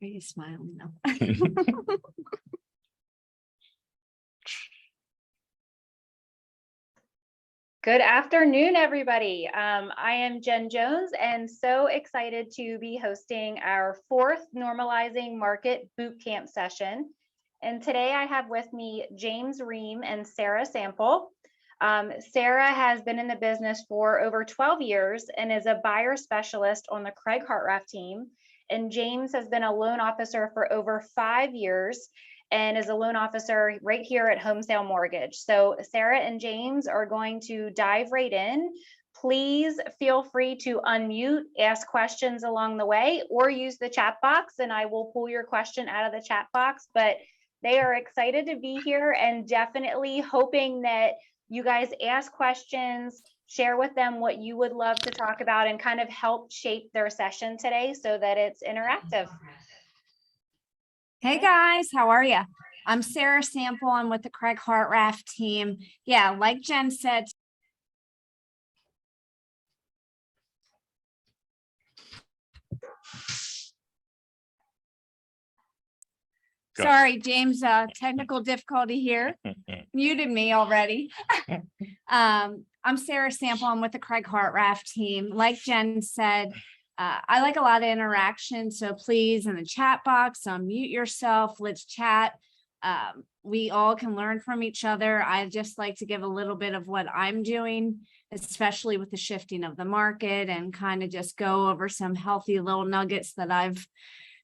Are you smiling now? Good afternoon, everybody. I am Jen Jones and so excited to be hosting our fourth Normalizing Market Bootcamp session. And today I have with me James Ream and Sarah Sample. Sarah has been in the business for over 12 years and is a buyer specialist on the Craig Hartraff team. And James has been a loan officer for over 5 years and is a loan officer right here at Homesale Mortgage. So Sarah and James are going to dive right in. Please feel free to unmute, ask questions along the way, or use the chat box and I will pull your question out of the chat box. But they are excited to be here and definitely hoping that you guys ask questions, share with them what you would love to talk about, and kind of help shape their session today so that it's interactive. Hey guys, how are you? I'm Sarah Sample. I'm with the Craig Hartraff team. Yeah, like Jen said. Sorry, James, technical difficulty here. Muted me already. I'm Sarah Sample. I'm with the Craig Hartraff team. Like Jen said, I like a lot of interaction. So please, in the chat box, unmute yourself. Let's chat. We all can learn from each other. I just like to give a little bit of what I'm doing, especially with the shifting of the market, and kind of just go over some healthy little nuggets that I've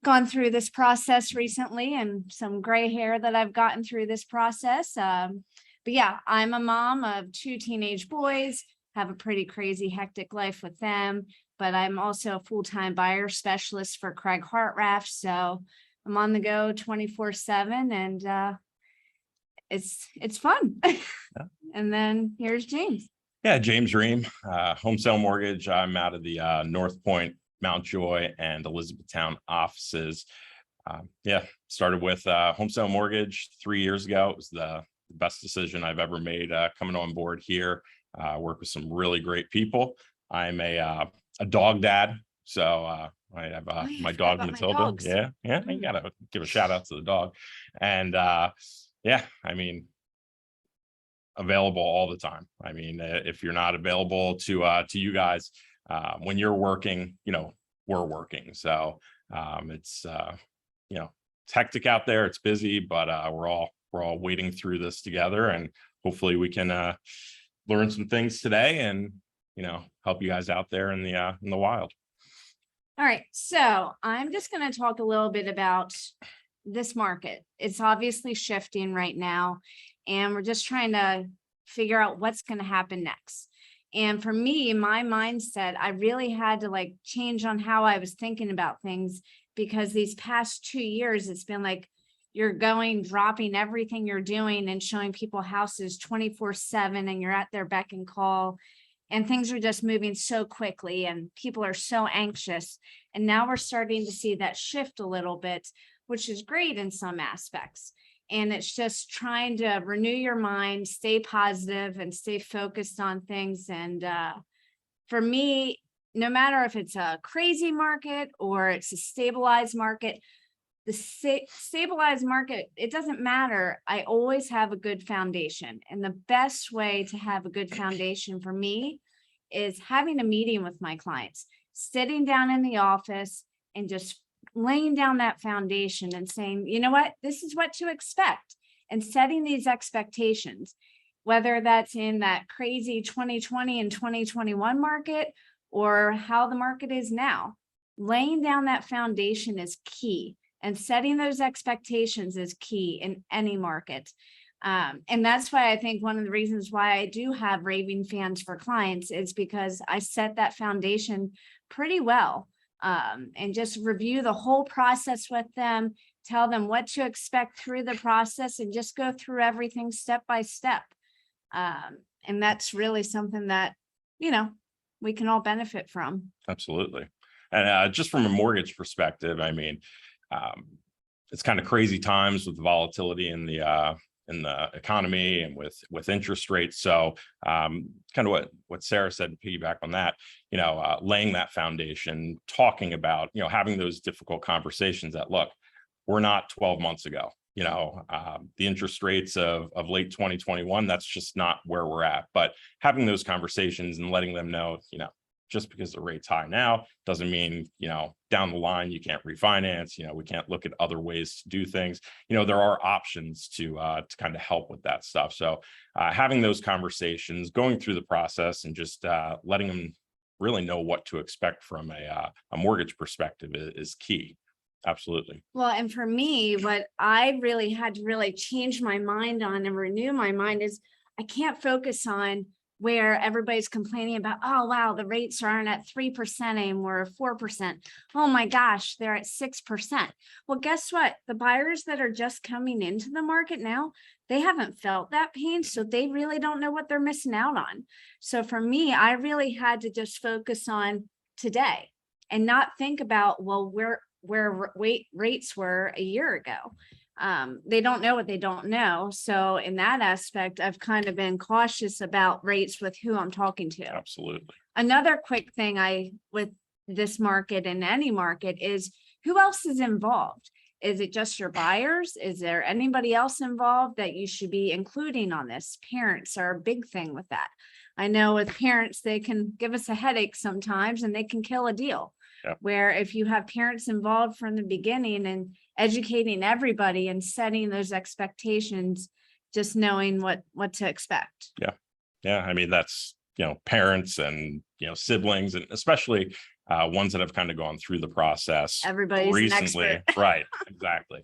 gone through this process recently, and some gray hair that I've gotten through this process. But yeah, I'm a mom of 2 teenage boys, have a pretty crazy, hectic life with them, but I'm also a full-time buyer specialist for Craig Hartraff. So I'm on the go 24/7, and it's fun. Yeah. And then here's James. Yeah, James Ream, Homesale Mortgage. I'm out of the North Point, Mount Joy, and Elizabethtown offices. Started with Homesale Mortgage 3 years ago. It was the best decision I've ever made coming on board here. Work with some really great people. I'm a dog dad, so I have my dog Matilda. Yeah, you gotta give a shout out to the dog. And I mean, available all the time. I mean, if you're not available to you guys when you're working, we're working. So it's it's hectic out there. It's busy, but we're all wading through this together, and hopefully we can learn some things today and help you guys out there in the wild. All right, so I'm just going to talk a little bit about this market. It's obviously shifting right now, and we're just trying to figure out what's going to happen next. And for me, my mindset, I really had to change on how I was thinking about things, because these past 2 years, it's been like you're dropping everything you're doing and showing people houses 24/7, and you're at their beck and call, and things are just moving so quickly and people are so anxious. And now we're starting to see that shift a little bit, which is great in some aspects. And it's just trying to renew your mind, stay positive, and stay focused on things. And for me, no matter if it's a crazy market or it's a stabilized market, the stabilized market, it doesn't matter. I always have a good foundation. And the best way to have a good foundation for me is having a meeting with my clients, sitting down in the office and just laying down that foundation and saying, you know what, this is what to expect, and setting these expectations, whether that's in that crazy 2020 and 2021 market or how the market is now. Laying down that foundation is key, and setting those expectations is key in any market. And that's why I think one of the reasons why I do have raving fans for clients is because I set that foundation pretty well. And just review the whole process with them, tell them what to expect through the process, and just go through everything step by step. And that's really something that, we can all benefit from. Absolutely. And just from a mortgage perspective, I mean, it's kind of crazy times with the volatility in in the economy and with interest rates. So kind of what Sarah said, piggyback on that, laying that foundation, talking about, having those difficult conversations that, look, we're not 12 months ago. The interest rates of late 2021, that's just not where we're at. But having those conversations and letting them know, just because the rate's high now doesn't mean, down the line you can't refinance, we can't look at other ways to do things. There are options to kind of help with that stuff. So having those conversations, going through the process and just letting them really know what to expect from a mortgage perspective is key. Absolutely. Well, and for me, what I really had to really change my mind on and renew my mind is I can't focus on where everybody's complaining about, oh, wow, the rates aren't at 3% anymore, 4%. Oh my gosh, they're at 6%. Well, guess what? The buyers that are just coming into the market now, they haven't felt that pain. So they really don't know what they're missing out on. So for me, I really had to just focus on today and not think about, well, where rates were a year ago. They don't know what they don't know. So in that aspect, I've kind of been cautious about rates with who I'm talking to. Absolutely. Another quick thing with this market and any market is who else is involved? Is it just your buyers? Is there anybody else involved that you should be including on this? Parents are a big thing with that. I know with parents, they can give us a headache sometimes and they can kill a deal. Yep. Where if you have parents involved from the beginning and educating everybody and setting those expectations, just knowing what to expect. Yeah. I mean, that's, parents and, siblings, and especially ones that have kind of gone through the process Everybody's recently. an expert. Right. Exactly.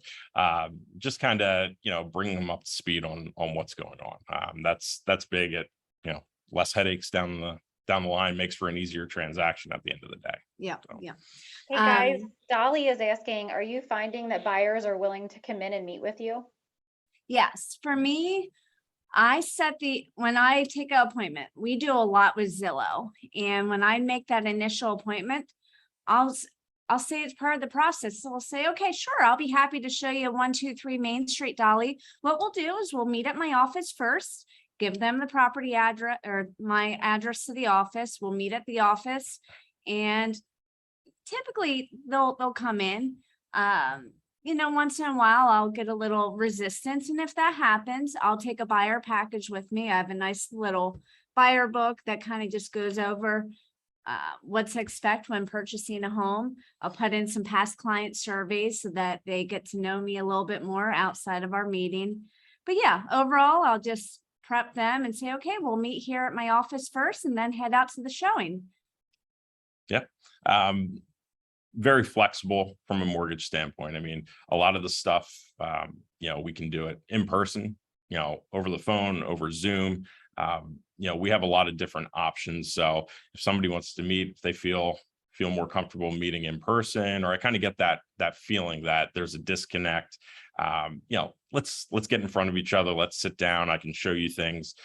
Just kind of, bringing them up to speed on what's going on. That's big. At, less headaches down the line makes for an easier transaction at the end of the day. Yeah. So. Yeah. Hey guys, Dolly is asking, are you finding that buyers are willing to come in and meet with you? Yes. For me, when I take an appointment, we do a lot with Zillow. And when I make that initial appointment, I'll say it's part of the process. So I'll say, okay, sure. I'll be happy to show you 123 Main Street, Dolly. What we'll do is we'll meet at my office first, give them the property address or my address to the office. We'll meet at the office and typically they'll come in. Once in a while I'll get a little resistance. And if that happens, I'll take a buyer package with me. I have a nice little buyer book that kind of just goes over what to expect when purchasing a home. I'll put in some past client surveys so that they get to know me a little bit more outside of our meeting. But yeah, overall, I'll just prep them and say, okay, we'll meet here at my office first and then head out to the showing. Yeah. Very flexible from a mortgage standpoint. I mean, a lot of the stuff, we can do it in person, over the phone, over Zoom. We have a lot of different options. So if somebody wants to meet, if they feel more comfortable meeting in person, or I kind of get that feeling that there's a disconnect, let's get in front of each other. Let's sit down. I can show you things.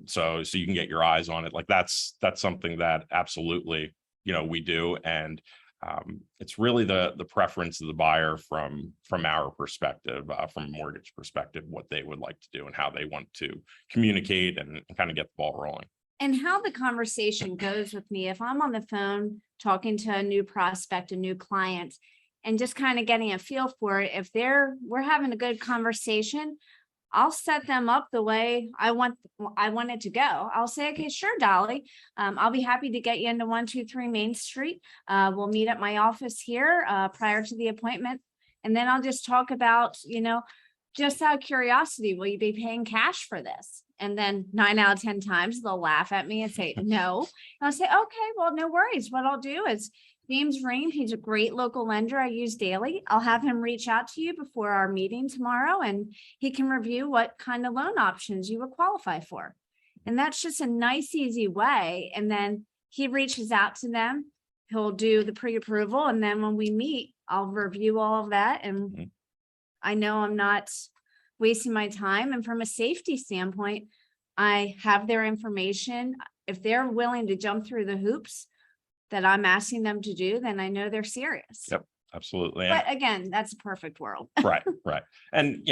So you can get your eyes on it. Like that's something that absolutely, we do. And it's really the preference of the buyer from our perspective, from a mortgage perspective, what they would like to do and how they want to communicate and kind of get the ball rolling. And how the conversation goes with me, if I'm on the phone talking to a new prospect, a new client, and just kind of getting a feel for it, if we're having a good conversation, I'll set them up the way I want it to go. I'll say, okay, sure, Dolly. I'll be happy to get you into 123 Main Street. We'll meet at my office here prior to the appointment. And then I'll just talk about, just out of curiosity, will you be paying cash for this? And then 9 out of 10 times they'll laugh at me and say, no. And I'll say, okay, well, no worries. What I'll do is James Ream, he's a great local lender I use daily. I'll have him reach out to you before our meeting tomorrow, and he can review what kind of loan options you would qualify for. And that's just a nice, easy way. And then he reaches out to them. He'll do the pre-approval. And then when we meet, I'll review all of that. And I know I'm not wasting my time. And from a safety standpoint, I have their information. If they're willing to jump through the hoops that I'm asking them to do, then I know they're serious. Yep, absolutely. But again, that's a perfect world. Right. And,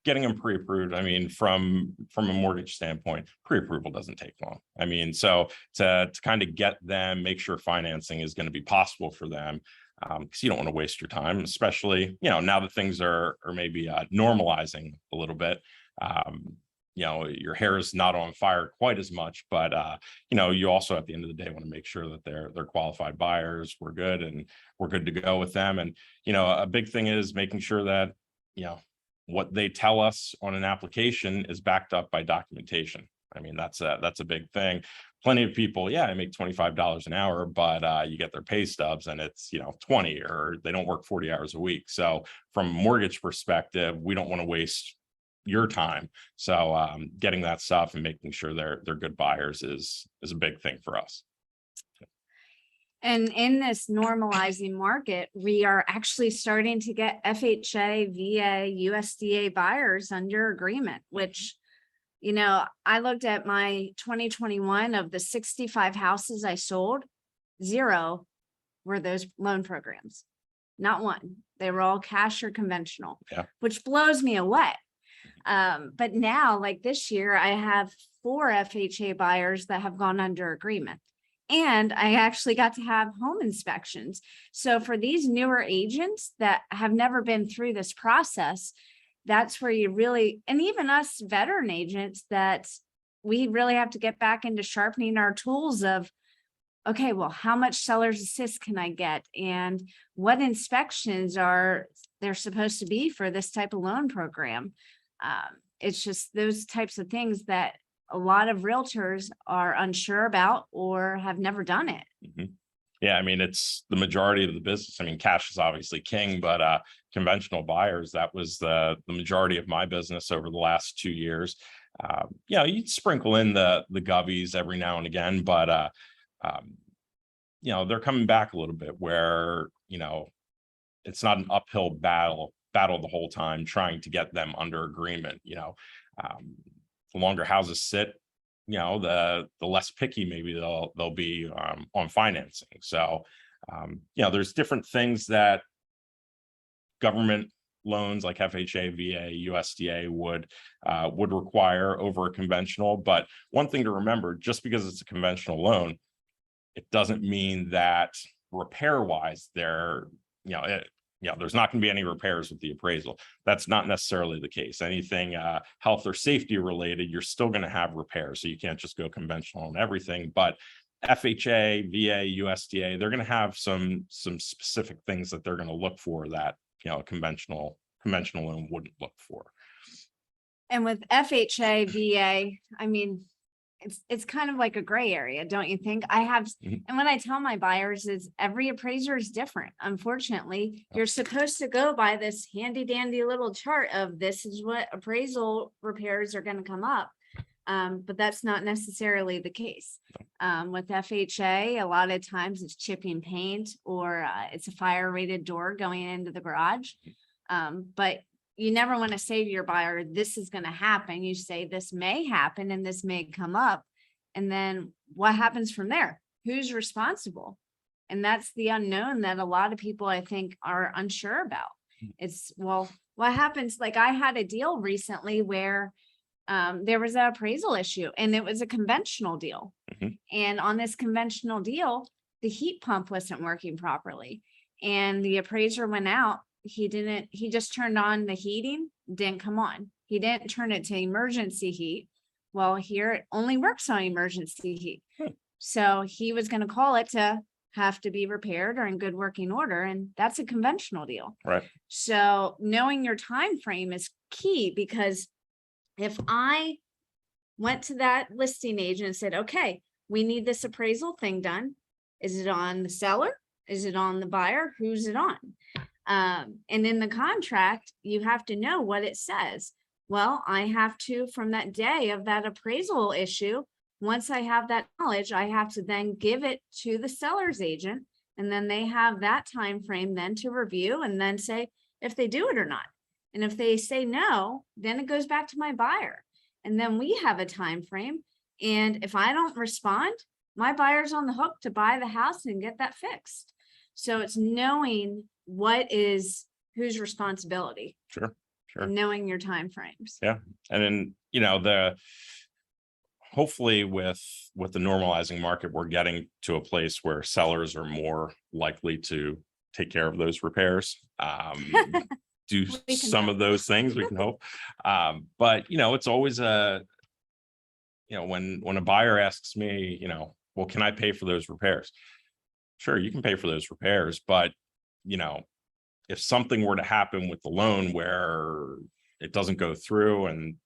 getting them pre-approved, I mean, from a mortgage standpoint, pre-approval doesn't take long. I mean, so to kind of get them, make sure financing is going to be possible for them, because you don't want to waste your time, especially, now that things are maybe normalizing a little bit. Your hair is not on fire quite as much, but you also at the end of the day want to make sure that they're qualified buyers. We're good to go with them. And a big thing is making sure that what they tell us on an application is backed up by documentation. I mean, that's a big thing. Plenty of people, I make $25 an hour, but you get their pay stubs and it's 20, or they don't work 40 hours a week. So from a mortgage perspective, we don't want to waste your time. So getting that stuff and making sure they're good buyers is a big thing for us. And in this normalizing market, we are actually starting to get FHA, VA, USDA buyers under agreement, which, I looked at my 2021 of the 65 houses I sold, 0 were those loan programs. Not one. They were all cash or conventional, which blows me away. But now, like this year, I have 4 FHA buyers that have gone under agreement. And I actually got to have home inspections. So for these newer agents that have never been through this process, that's where you really, and even us veteran agents, that we really have to get back into sharpening our tools of, okay, well, how much seller's assist can I get? And what inspections are there supposed to be for this type of loan program? It's just those types of things that a lot of realtors are unsure about or have never done it. Mm-hmm. Yeah, I mean, it's the majority of the business. I mean, cash is obviously king, but conventional buyers, that was the majority of my business over the last 2 years. You'd sprinkle in the govies every now and again, but they're coming back a little bit where, it's not an uphill battle the whole time trying to get them under agreement. The longer houses sit, the less picky maybe they'll be on financing. So there's different things that government loans like FHA, VA, USDA would require over a conventional. But one thing to remember, just because it's a conventional loan, it doesn't mean that repair wise there's not going to be any repairs with the appraisal. That's not necessarily the case. Anything health or safety related, you're still going to have repairs. So you can't just go conventional on everything. But FHA, VA, USDA, they're going to have some specific things that they're going to look for that a conventional loan wouldn't look for. And with FHA, VA, I mean, it's kind of like a gray area, don't you think? And what I tell my buyers is every appraiser is different. Unfortunately, you're supposed to go by this handy dandy little chart of this is what appraisal repairs are going to come up. But that's not necessarily the case. With FHA, a lot of times it's chipping paint or it's a fire rated door going into the garage. But you never want to say to your buyer, this is going to happen. You say this may happen and this may come up. And then what happens from there? Who's responsible? And that's the unknown that a lot of people, I think, are unsure about. It's, well, what happens? Like I had a deal recently where there was an appraisal issue and it was a conventional deal. And on this conventional deal, the heat pump wasn't working properly. And the appraiser went out. He just turned on the heating, didn't come on. He didn't turn it to emergency heat. Well, here it only works on emergency heat. So he was going to call it to have to be repaired or in good working order. And that's a conventional deal. Right. So knowing your time frame is key, because if I went to that listing agent and said, okay, we need this appraisal thing done. Is it on the seller? Is it on the buyer? Who's it on? And in the contract, you have to know what it says. Well, I have to, from that day of that appraisal issue, once I have that knowledge, I have to then give it to the seller's agent. And then they have that time frame then to review and then say if they do it or not. And if they say no, then it goes back to my buyer. And then we have a time frame. And if I don't respond, my buyer's on the hook to buy the house and get that fixed. So it's knowing what is whose responsibility. Sure. Sure. and knowing your timeframes. Yeah. And then, hopefully with the normalizing market, we're getting to a place where sellers are more likely to take care of those repairs. Do We can some hope. of those things, we can hope. But it's always when a buyer asks me, well, can I pay for those repairs? Sure, you can pay for those repairs, but if something were to happen with the loan where it doesn't go through and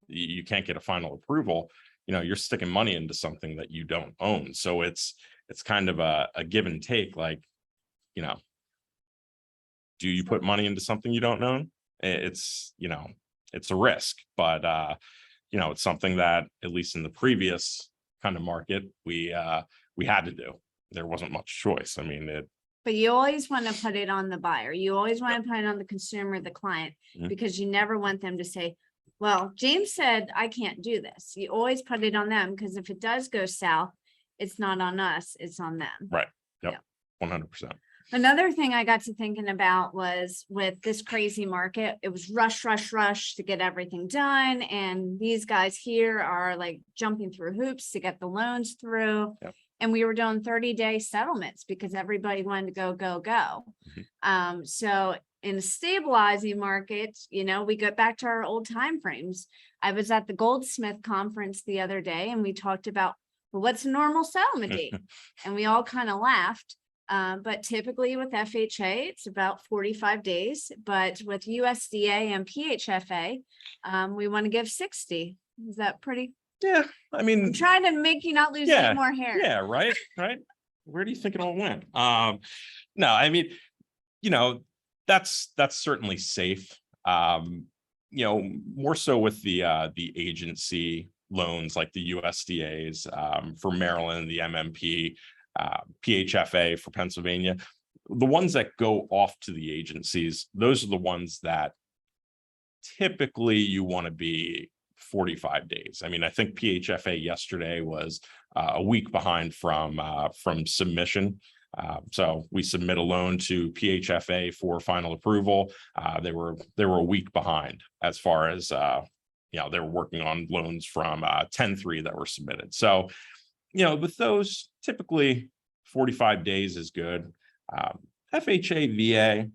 you can't get a final approval, you're sticking money into something that you don't own. So it's kind of a give and take. Like, do you put money into something you don't own? It's a risk, but it's something that, at least in the previous kind of market, we had to do. There wasn't much choice. I mean, But you always want to put it on the buyer. You always want to put it on the consumer, the client, Mhm. because you never want them to say, well, James said I can't do this. You always put it on them, because if it does go south, it's not on us, it's on them. right. Yep. 100%. Another thing I got to thinking about was, with this crazy market, it was rush, rush, rush to get everything done. And these guys here are like jumping through hoops to get the loans through. Yep. And we were doing 30-day settlements because everybody wanted to go, go, go. So in a stabilizing market, we go back to our old timeframes. I was at the Goldsmith conference the other day, and we talked about, well, what's a normal settlement date? And we all kind of laughed. But typically with FHA, it's about 45 days, but with USDA and PHFA, we want to give 60. Is that pretty? Yeah. I mean, I'm trying to make you not lose any more hair. yeah, right. Where do you think it all went? No, I mean, that's certainly safe. More so with the agency loans, like the USDA's for Maryland, the MMP, PHFA for Pennsylvania. The ones that go off to the agencies, those are the ones that typically you want to be 45 days. I mean, I think PHFA yesterday was a week behind from submission. So we submit a loan to PHFA for final approval. They were a week behind as far as they were working on loans from 10-3 that were submitted. So with those, typically 45 days is good. FHA, VA,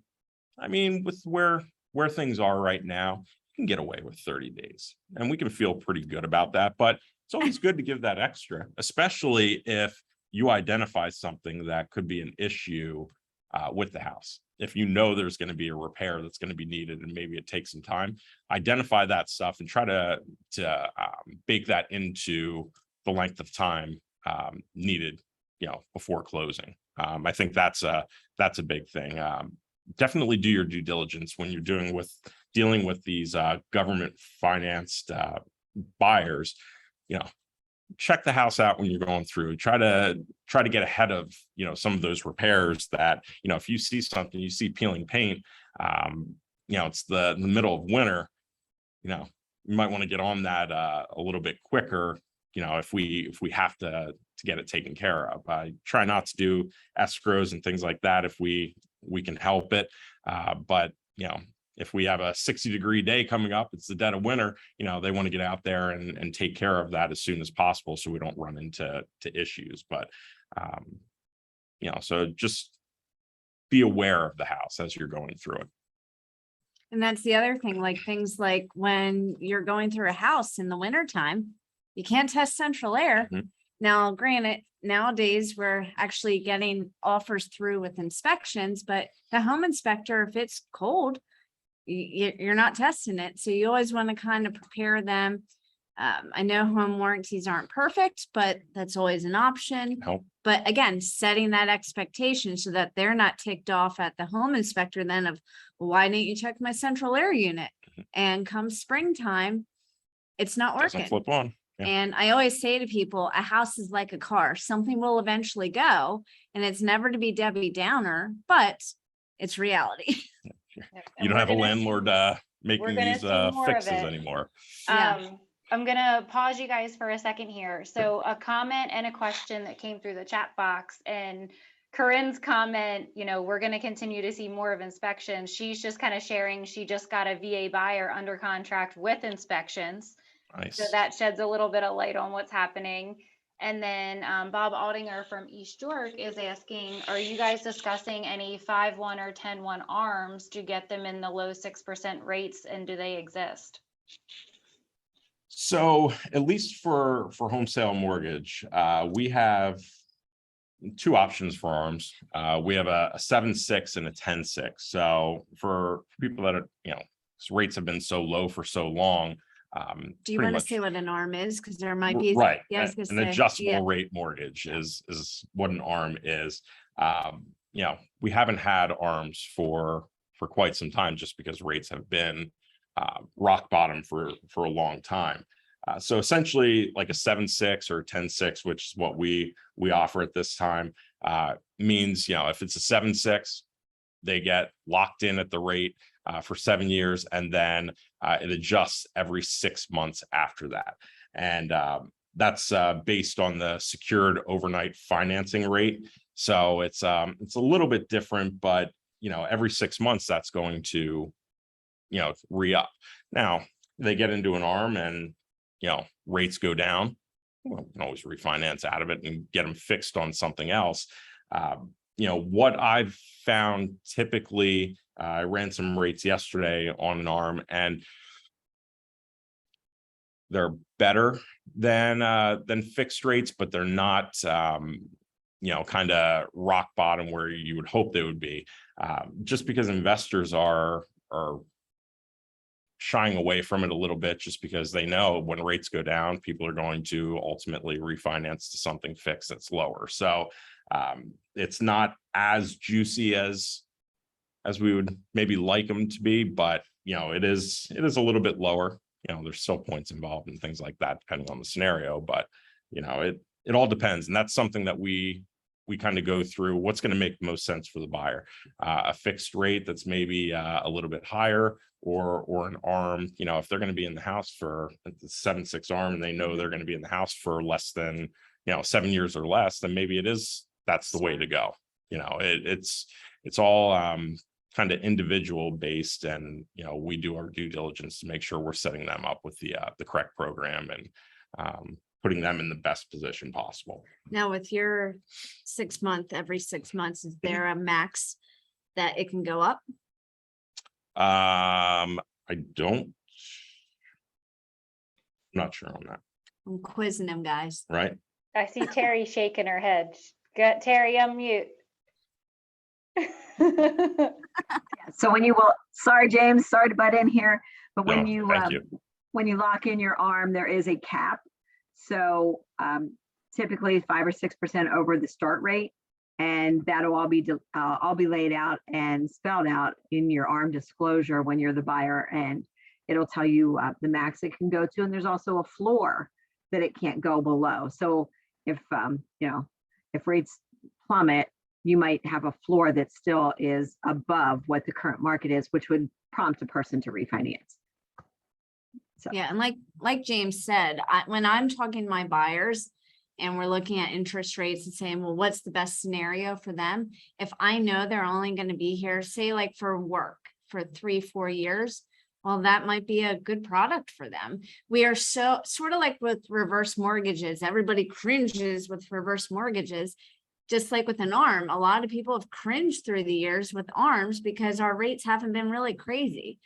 I mean, with where things are right now, you can get away with 30 days, and we can feel pretty good about that. But it's always good to give that extra, especially if you identify something that could be an issue with the house. If there's going to be a repair that's going to be needed, and maybe it takes some time, identify that stuff and try to bake that into the length of time needed, before closing. I think that's a big thing. Definitely do your due diligence when you're dealing with these government financed buyers. Check the house out when you're going through. Try to get ahead of some of those repairs that if you see something, you see peeling paint, it's the middle of winter, you might want to get on that a little bit quicker. If we have to get it taken care of. I try not to do escrows and things like that if we can help it. But if we have a 60-degree day coming up, it's the dead of winter, they want to get out there and take care of that as soon as possible, so we don't run into issues. But so just be aware of the house as you're going through it. And that's the other thing, like things like when you're going through a house in the wintertime, you can't test central air. Mhm. Now, granted, nowadays we're actually getting offers through with inspections, but the home inspector, if it's cold, you're not testing it. So you always want to kind of prepare them. I know home warranties aren't perfect, but that's always an option. Help. But again, setting that expectation so that they're not ticked off at the home inspector then of, well, why didn't you check my central air unit? And come springtime, it's not Doesn't working. flip on. Yeah. And I always say to people, a house is like a car. Something will eventually go, and it's never to be Debbie Downer, but it's reality. You don't have a landlord making these fixes it anymore. Yeah. I'm gonna pause you guys for a second here. So a comment and a question that came through the chat box, and Corinne's comment, we're going to continue to see more of inspections. She's just kind of sharing, she just got a VA buyer under contract with inspections. Nice. So that sheds a little bit of light on what's happening. And then Bob Aldinger from East York is asking, are you guys discussing any 5-1 or 10-1 ARMs to get them in the low 6% rates, and do they exist? So at least for home sale mortgage, we have two options for ARMs. We have a 7.6 and a 10.6. So for people that are, rates have been so low for so long. Do you want to say what an ARM is? Because there might be right. Yeah, I was gonna An say, adjustable yeah. rate mortgage is what an ARM is. We haven't had ARMs for quite some time, just because rates have been rock bottom for a long time. So essentially like a 7.6 or 10.6, which is what we offer at this time, means, if it's a 7.6, they get locked in at the rate for 7 years, and then it adjusts every 6 months after that. And that's based on the secured overnight financing rate. So it's a little bit different, but every 6 months that's going to re-up. Now they get into an ARM and rates go down, well, we can always refinance out of it and get them fixed on something else. What I've found typically, I ran some rates yesterday on an ARM, and they're better than fixed rates, but they're not kind of rock bottom where you would hope they would be, just because investors are shying away from it a little bit, just because they know when rates go down, people are going to ultimately refinance to something fixed that's lower. So it's not as juicy as we would maybe like them to be, but it is a little bit lower. There's still points involved and things like that, depending on the scenario, but it all depends. And that's something that we kind of go through. What's going to make the most sense for the buyer? A fixed rate that's maybe a little bit higher, or an ARM. If they're going to be in the house for the 7.6 ARM, and they know they're going to be in the house for less than 7 years or less, then maybe that's the way to go. It's all kind of individual based, and we do our due diligence to make sure we're setting them up with the correct program and putting them in the best position possible. Now with your 6 month, every 6 months, is there a max that it can go up? I'm not sure on that. I'm quizzing them, guys. Right. I see Terry shaking her head. Got Terry, unmute. So sorry, James, sorry to butt in here, but when Thank you. when you lock in your ARM, there is a cap. So typically 5 or 6% over the start rate, and that'll all be laid out and spelled out in your ARM disclosure when you're the buyer, and it'll tell you the max it can go to, and there's also a floor that it can't go below. So if if rates plummet, you might have a floor that still is above what the current market is, which would prompt a person to refinance. So. Yeah, and like James said, when I'm talking to my buyers and we're looking at interest rates and saying, well, what's the best scenario for them? If I know they're only going to be here, say like for work for 3-4 years, well, that might be a good product for them. We are so sort of like with reverse mortgages. Everybody cringes with reverse mortgages. Just like with an ARM, a lot of people have cringed through the years with ARMs because our rates haven't been really crazy.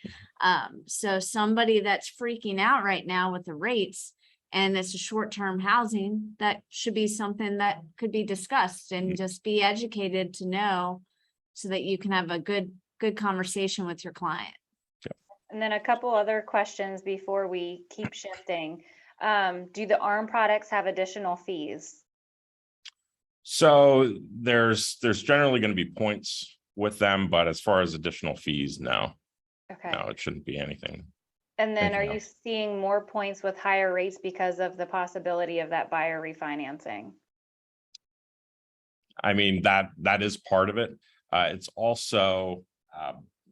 So somebody that's freaking out right now with the rates, and it's a short-term housing, that should be something that could be discussed and just be educated to know, so that you can have a good conversation with your client. And then a couple other questions before we keep shifting. Do the ARM products have additional fees? So there's generally going to be points with them, but as far as additional fees, no. Okay. No, it shouldn't be anything. And then are Anything you else. seeing more points with higher rates because of the possibility of that buyer refinancing? I mean, that is part of it. It's also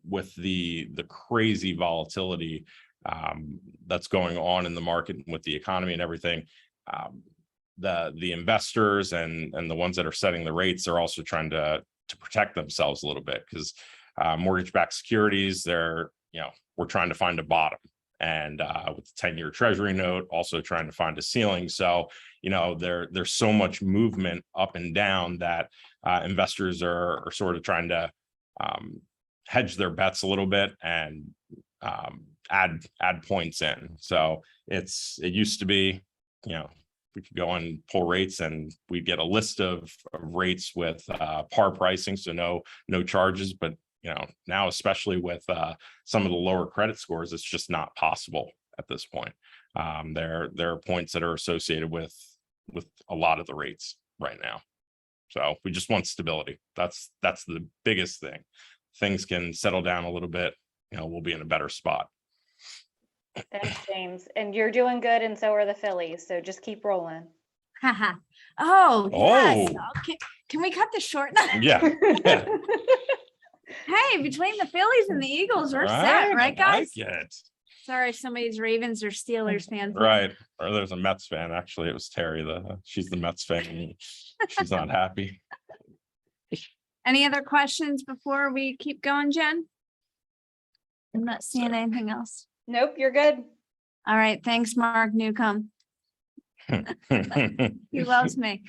with the crazy volatility that's going on in the market with the economy and everything. the investors and the ones that are setting the rates are also trying to protect themselves a little bit, because mortgage-backed securities, we're trying to find a bottom, and with the 10-year treasury note also trying to find a ceiling. So there's so much movement up and down that investors are sort of trying to hedge their bets a little bit and add points in. So it used to be, we could go and pull rates and we'd get a list of rates with par pricing, so no charges. But now, especially with some of the lower credit scores, it's just not possible at this point. There are points that are associated with a lot of the rates right now. So we just want stability. That's the biggest thing. Things can settle down a little bit, we'll be in a better spot. Thanks, James. And you're doing good, and so are the Phillies. So just keep rolling. Oh, yes. Oh. Okay. Can we cut this short now? Yeah. Hey, between the Phillies and the Eagles, we're set, right, guys? Sorry, if somebody's Ravens or Steelers fans. Right. Or there's a Mets fan. Actually, it was Terry. She's the Mets fan. She's not happy. Any other questions before we keep going, Jen? I'm not seeing anything else. Nope, you're good. All right. Thanks, Mark Newcomb. He loves me.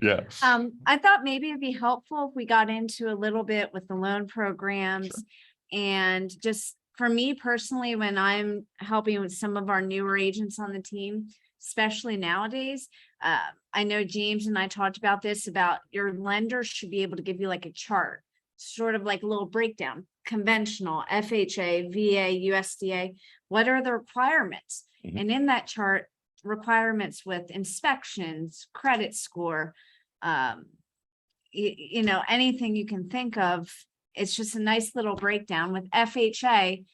Yeah. I thought maybe it'd be helpful if we got into a little bit with the loan programs. Sure. And just for me personally, when I'm helping with some of our newer agents on the team, especially nowadays, I know James and I talked about this, about your lender should be able to give you like a chart, sort of like a little breakdown, conventional, FHA, VA, USDA, what are the requirements? Mm-hmm. And in that chart, requirements with inspections, credit score, anything you can think of. It's just a nice little breakdown. With FHA,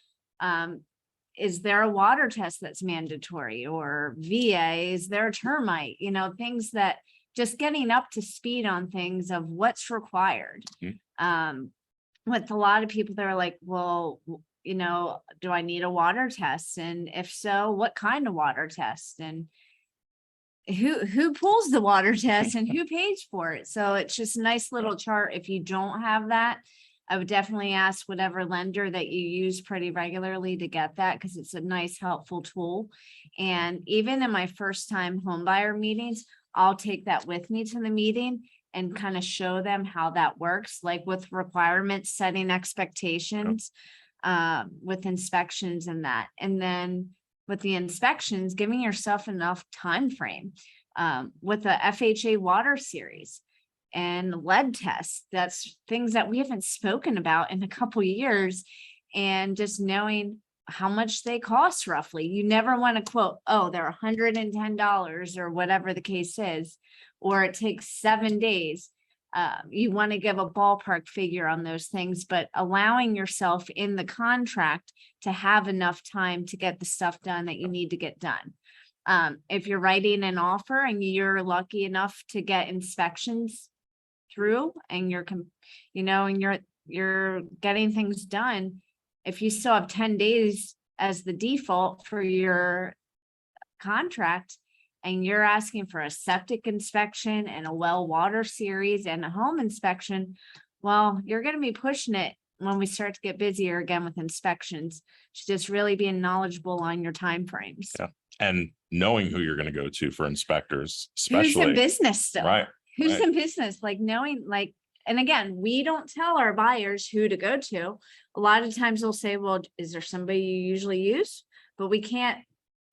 is there a water test that's mandatory? Or VA, is there a termite? Things that just getting up to speed on things of what's required. Mm-hmm. With a lot of people, they're like, well, do I need a water test? And if so, what kind of water test? And who pulls the water test and who pays for it? So it's just a nice little chart. If you don't have that, I would definitely ask whatever lender that you use pretty regularly to get that, because it's a nice, helpful tool. And even in my first time home buyer meetings, I'll take that with me to the meeting and kind of show them how that works, like with requirements, setting expectations, with inspections and that. And then with the inspections, giving yourself enough time frame, with the FHA water series and lead tests. That's things that we haven't spoken about in a couple of years, and just knowing how much they cost roughly. You never want to quote, oh, they're $110 or whatever the case is, or it takes 7 days. You want to give a ballpark figure on those things, but allowing yourself in the contract to have enough time to get the stuff done that you need to get done. If you're writing an offer and you're lucky enough to get inspections through, and you're getting things done, if you still have 10 days as the default for your contract, and you're asking for a septic inspection and a well water series and a home inspection, well, you're going to be pushing it when we start to get busier again with inspections, to just really being knowledgeable on your timeframes. Yeah. And knowing who you're going to go to for inspectors, especially who's in business still, right? Who's in business, like knowing, like, and again, we don't tell our buyers who to go to. A lot of times they'll say, well, is there somebody you usually use? But we can't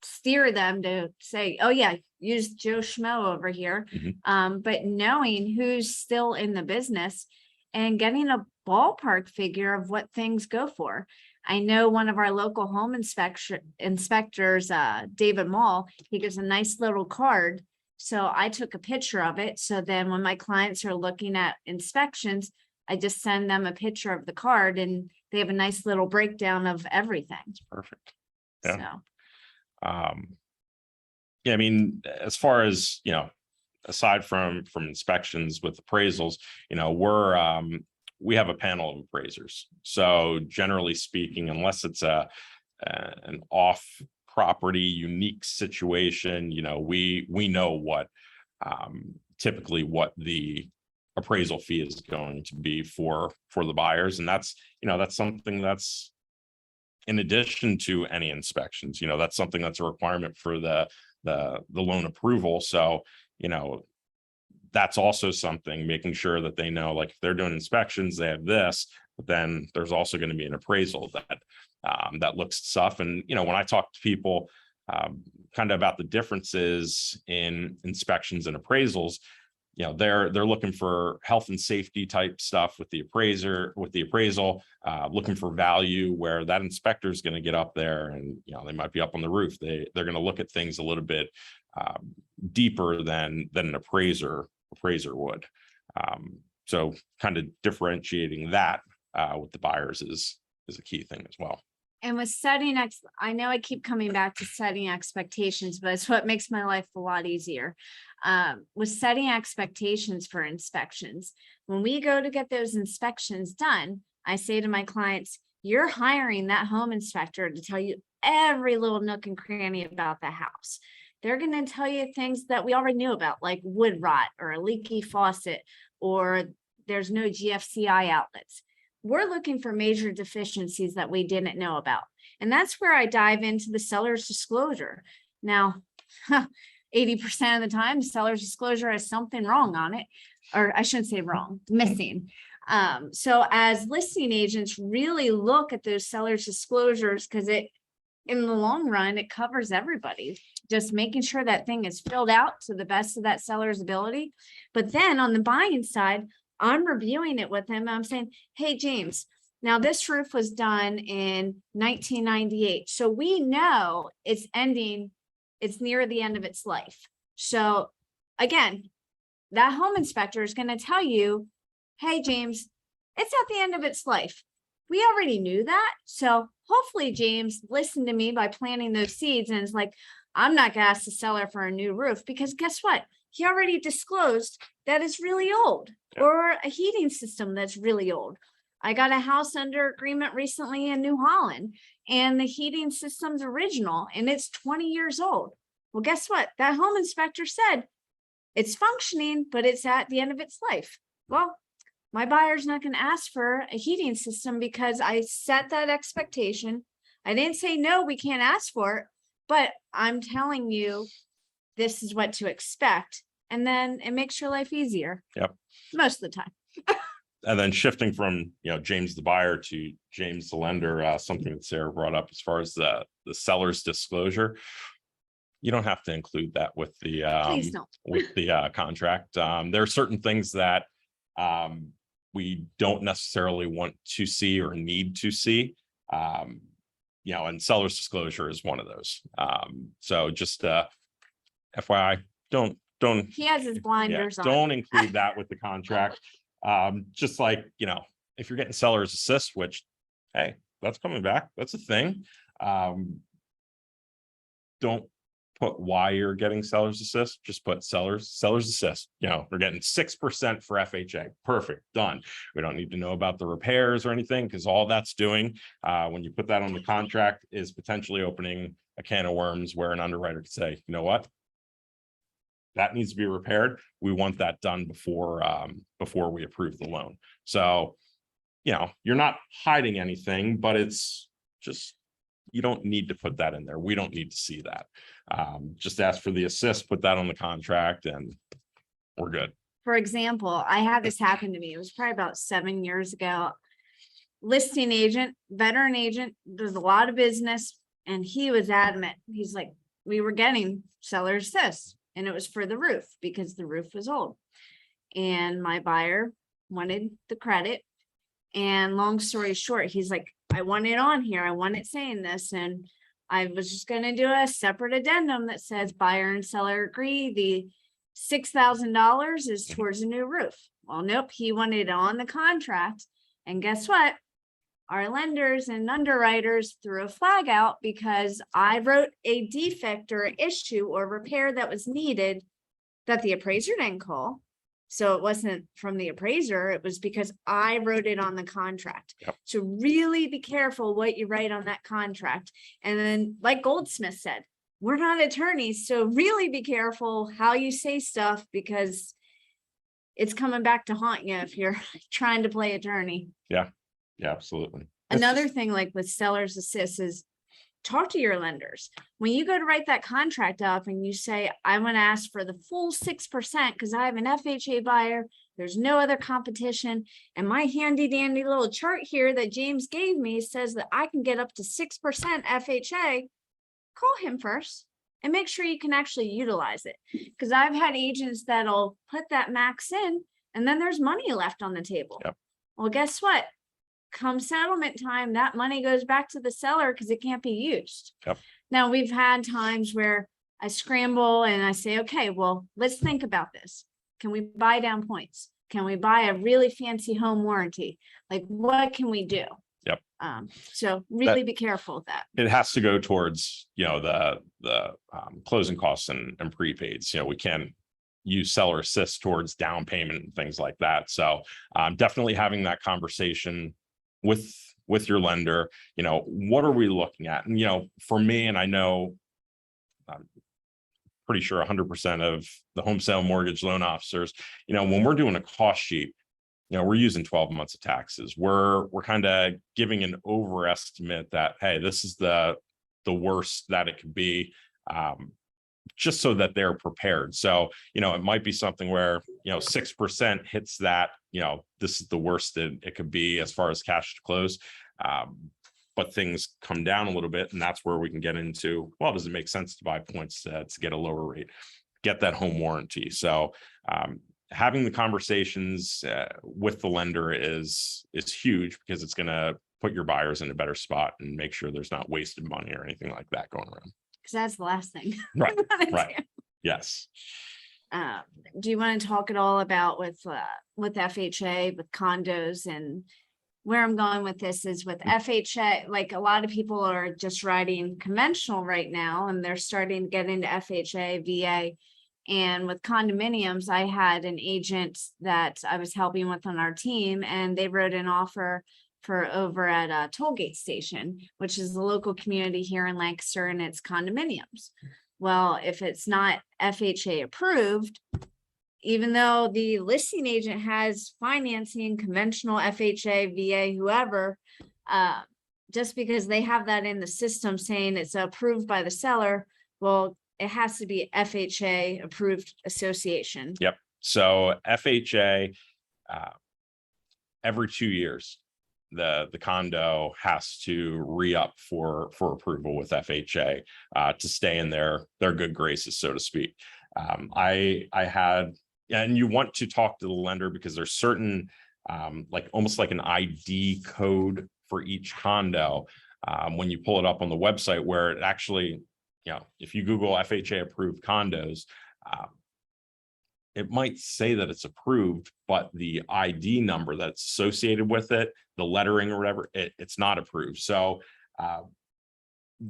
steer them to say, oh yeah, use Joe Schmo over here. Mm-hmm. But knowing who's still in the business and getting a ballpark figure of what things go for. I know one of our local home inspectors, David Mall, he gives a nice little card. So I took a picture of it. So then when my clients are looking at inspections, I just send them a picture of the card and they have a nice little breakdown of everything. That's perfect. Yeah. So. Yeah, I mean, as far as, aside from inspections with appraisals, we have a panel of appraisers. So generally speaking, unless it's an off property, unique situation, we know what typically what the appraisal fee is going to be for the buyers. And that's something that's in addition to any inspections, that's something that's a requirement for the loan approval. So, that's also something, making sure that they know, like, if they're doing inspections, they have this, but then there's also going to be an appraisal that looks at stuff. And, when I talk to people kind of about the differences in inspections and appraisals, they're looking for health and safety type stuff with the appraisal, looking for value, where that inspector is going to get up there and, they might be up on the roof. They're going to look at things a little bit deeper than an appraiser would. So kind of differentiating that with the buyers is a key thing as well. And with setting, I know I keep coming back to setting expectations, but it's what makes my life a lot easier. With setting expectations for inspections, when we go to get those inspections done, I say to my clients, you're hiring that home inspector to tell you every little nook and cranny about the house. They're going to tell you things that we already knew about, like wood rot or a leaky faucet, or there's no GFCI outlets. We're looking for major deficiencies that we didn't know about. And that's where I dive into the seller's disclosure. Now, 80% of the time, seller's disclosure has something wrong on it, or I shouldn't say wrong, missing. So as listing agents, really look at those seller's disclosures, because in the long run, it covers everybody. Just making sure that thing is filled out to the best of that seller's ability. But then on the buying side, I'm reviewing it with him. I'm saying, hey, James, now this roof was done in 1998. So we know it's near the end of its life. So again, that home inspector is going to tell you, hey, James, it's at the end of its life. We already knew that. So hopefully James listened to me by planting those seeds, and it's like, I'm not going to ask the seller for a new roof, because guess what? He already disclosed that it's really old, or a heating system that's really old. I got a house under agreement recently in New Holland, and the heating system's original and it's 20 years old. Well, guess what? That home inspector said it's functioning, but it's at the end of its life. Well, my buyer's not going to ask for a heating system because I set that expectation. I didn't say, no, we can't ask for it, but I'm telling you, this is what to expect. And then it makes your life easier. Yep. Most of the time. And then shifting from, James the buyer to James the lender, something that Sarah brought up as far as the seller's disclosure, you don't have to include that with the Please don't. with the contract. There are certain things that we don't necessarily want to see or need to see, and seller's disclosure is one of those. So just FYI, don't. He has his blinders on. Don't include that with the contract. Just like, if you're getting seller's assist, which, hey, that's coming back. That's a thing. Don't put why you're getting seller's assist. Just put seller's assist. We're getting 6% for FHA. Perfect. Done. We don't need to know about the repairs or anything, because all that's doing when you put that on the contract is potentially opening a can of worms where an underwriter could say, you know what? That needs to be repaired. We want that done before we approve the loan. So, you're not hiding anything, but it's just, you don't need to put that in there. We don't need to see that. Just ask for the assist, put that on the contract, and we're good. For example, I had this happen to me. It was probably about 7 years ago. Listing agent, veteran agent, does a lot of business, and he was adamant. He's like, we were getting seller's assist. And it was for the roof because the roof was old. And my buyer wanted the credit. And long story short, he's like, I want it on here. I want it saying this. And I was just going to do a separate addendum that says buyer and seller agree the $6,000 is towards a new roof. Well, nope, he wanted it on the contract. And guess what? Our lenders and underwriters threw a flag out because I wrote a defect or issue or repair that was needed that the appraiser didn't call. So it wasn't from the appraiser, it was because I wrote it on the contract. Yep. So really be careful what you write on that contract. And then, like Goldsmith said, we're not attorneys, so really be careful how you say stuff, because it's coming back to haunt you if you're trying to play attorney. Yeah, absolutely. Another thing, like with seller's assist, is talk to your lenders. When you go to write that contract up and you say, I want to ask for the full 6% because I have an FHA buyer, there's no other competition, and my handy dandy little chart here that James gave me says that I can get up to 6% FHA, call him first and make sure you can actually utilize it. Because I've had agents that'll put that max in and then there's money left on the table. Yep. Well, guess what? Come settlement time, that money goes back to the seller because it can't be used. Yep. Now, we've had times where I scramble and I say, okay, well, let's think about this. Can we buy down points? Can we buy a really fancy home warranty? Like, what can we do? Yep. So really be careful with that. It has to go towards, the closing costs and prepaids. We can use seller assist towards down payment and things like that. So definitely having that conversation with your lender. What are we looking at? And, for me, and I know I'm pretty sure 100% of the home sale mortgage loan officers, when we're doing a cost sheet, we're using 12 months of taxes. We're kind of giving an overestimate that, hey, this is the worst that it could be, just so that they're prepared. So, it might be something where, 6% hits that, this is the worst that it could be as far as cash to close. But things come down a little bit, and that's where we can get into, well, does it make sense to buy points to get a lower rate, get that home warranty? So, having the conversations with the lender is huge, because it's going to put your buyers in a better spot and make sure there's not wasted money or anything like that going around. Because that's the last thing. Right. we wanna Right. do. Yes. Do you want to talk at all about with FHA, with condos? And where I'm going with this is with FHA, like a lot of people are just writing conventional right now, and they're starting to get into FHA, VA. And with condominiums, I had an agent that I was helping with on our team, and they wrote an offer for over at a tollgate station, which is the local community here in Lancaster, and it's condominiums. Well, if it's not FHA approved, even though the listing agent has financing, conventional FHA, VA, whoever, just because they have that in the system saying it's approved by the seller, well, it has to be FHA approved association. Yep. So FHA, every 2 years, the condo has to re-up for approval with FHA to stay in their good graces, so to speak. I had, and you want to talk to the lender because there's certain like almost like an ID code for each condo when you pull it up on the website, where it actually, if you Google FHA approved condos, it might say that it's approved, but the ID number that's associated with it, the lettering or whatever, it's not approved. So